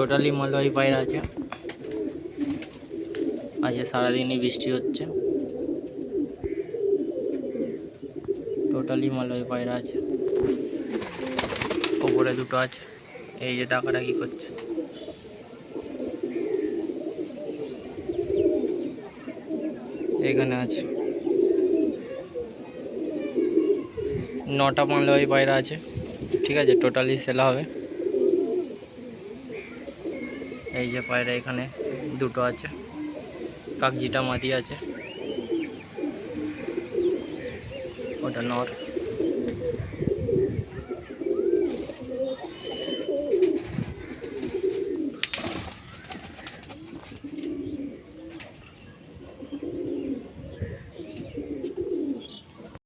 Totally মালবাহী পায়রা আছে। আজকে সারাদিনই বৃষ্টি হচ্ছে। টোটালি মালবাহী পায়রা আছে। ওপরে দুটো আছে, এই যে ডাকাডাকি করছে। এখানে আছে 9টা মালবাহী পায়রা আছে, ঠিক আছে, টোটালি সেল হবে। এই যে পায়রা এখানে দুটো আছে, কাকজিটা মাদি আছে, ওটা নর।